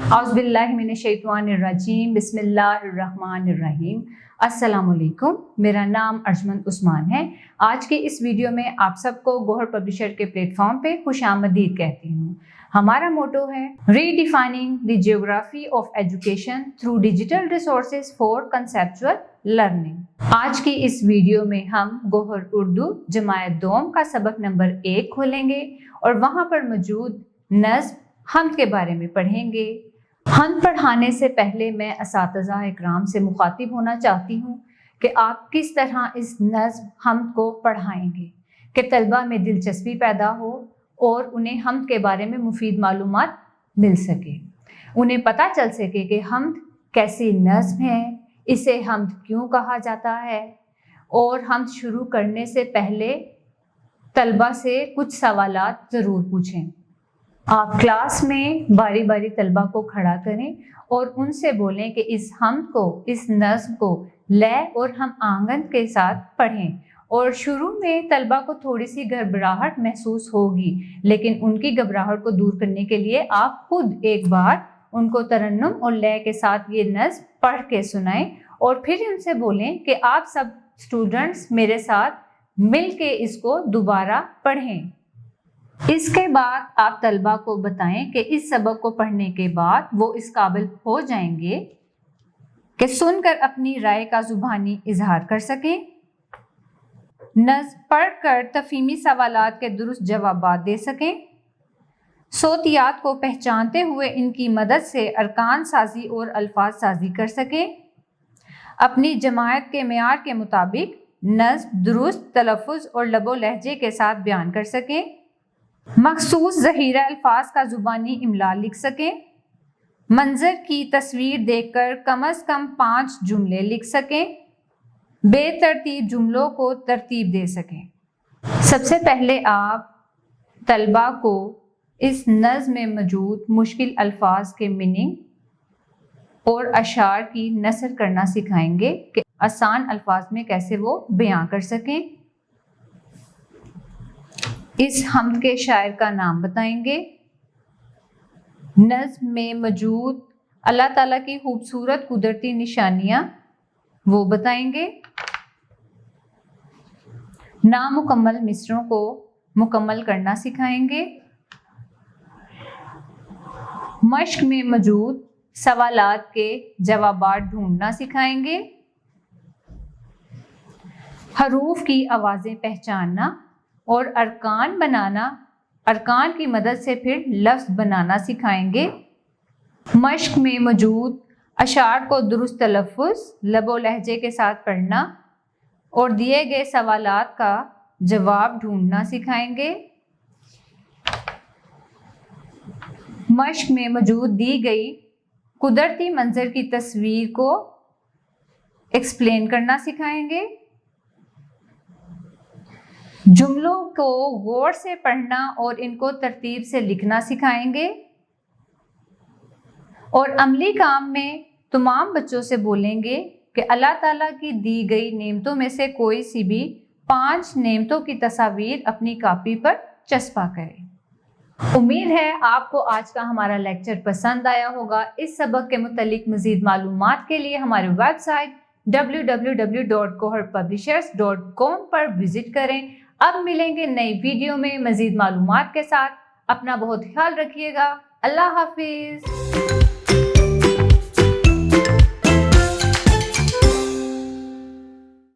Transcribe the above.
औज़ुबिल्लाहिमिनश्शैतानिर्रजीम बिस्मिल्लाहिर्रहमानिर्रहीम। अस्सलाम वालेकुम, मेरा नाम अर्जमन उस्मान है। आज के इस वीडियो में आप सबको गौहर पब्लिशर के प्लेटफॉर्म पे खुशामदीद कहती हूँ। हमारा मोटो है redefining the geography of education through digital resources for conceptual learning. आज की इस वीडियो में हम गौहर उर्दू जमायत दोम का सबक नंबर 1 खोलेंगे और वहाँ पर मौजूद नज़्म हम्द के बारे में पढ़ेंगे। हम्द पढ़ाने से पहले मैं असातिज़ा इकराम से मुखातिब होना चाहती हूँ कि आप किस तरह इस नज़्म हम्द को पढ़ाएंगे कि तलबा में दिलचस्पी पैदा हो और उन्हें हम्द के बारे में मुफीद मालूमात मिल सके, उन्हें पता चल सके कि हम्द कैसी नज़्म है, इसे हम्द क्यों कहा जाता है। और हम्द शुरू करने से पहले तलबा से कुछ सवालात ज़रूर पूछें। आप क्लास में बारी बारी तलबा को खड़ा करें और उनसे बोलें कि इस हम्द को, इस नज़्म को लय और हम आंगन के साथ पढ़ें। और शुरू में तलबा को थोड़ी सी घबराहट महसूस होगी, लेकिन उनकी घबराहट को दूर करने के लिए आप खुद एक बार उनको तरन्नुम और लय के साथ ये नज़्म पढ़ के सुनाएं और फिर उनसे बोलें कि आप सब स्टूडेंट्स मेरे साथ मिल के इसको दोबारा पढ़ें। इसके बाद आप तलबा को बताएं कि इस सबक को पढ़ने के बाद वो इस काबिल हो जाएंगे कि सुनकर अपनी राय का ज़ुबानी इजहार कर सकें, नज़्म पढ़कर तफ़हीमी सवालात के दुरुस्त जवाबात दे सकें, सोतियात को पहचानते हुए इनकी मदद से अरकान साजी और अल्फाज साजी कर सकें, अपनी जमायत के मेयार के मुताबिक नज़्म दुरुस्त तलफ़्फ़ुज़ और लबो लहजे के साथ बयान कर सकें, मखसूस ज़हीरा अल्फाज का ज़ुबानी इमला लिख सकें, मंजर की तस्वीर देखकर कम अज़ कम 5 जुमले लिख सकें, बेतरतीब जुमलों को तरतीब दे सकें। सबसे पहले आप तलबा को इस नज़्म में मौजूद मुश्किल अल्फाज के मीनिंग और अशार की नस्र करना सिखाएंगे कि आसान अल्फाज में कैसे वो बयां कर सकें। इस हम्द के शायर का नाम बताएंगे, नज़्म में मौजूद अल्लाह ताला की खूबसूरत कुदरती निशानियाँ वो बताएंगे, नामुकम्मल मिसरों को मुकम्मल करना सिखाएंगे, मश्क में मौजूद सवालात के जवाबात ढूंढना सिखाएंगे, हरूफ की आवाज़ें पहचानना और अरकान बनाना, अरकान की मदद से फिर लफ्ज़ बनाना सिखाएंगे, मश्क में मौजूद अशार को दुरुस्त तलफ़्फ़ुज़ लबो लहजे के साथ पढ़ना और दिए गए सवालात का जवाब ढूंढना सिखाएंगे, मश्क में मौजूद दी गई कुदरती मंजर की तस्वीर को एक्सप्लेन करना सिखाएंगे, जुमलों को गौर से पढ़ना और इनको तरतीब से लिखना सिखाएंगे और अमली काम में तमाम बच्चों से बोलेंगे कि अल्लाह ताला की दी गई नेमतों में से कोई सी भी 5 नेमतों की तस्वीर अपनी कॉपी पर चस्पा करें। उम्मीद है आपको आज का हमारा लेक्चर पसंद आया होगा। इस सबक के मुतालिक मज़ीद मालूमात के लिए हमारी वेबसाइट www.goharpublishers.com पर विजिट करें। अब मिलेंगे नई वीडियो में मज़ीद मालूमात के साथ। अपना बहुत ख्याल रखिएगा। अल्लाह हाफिज़।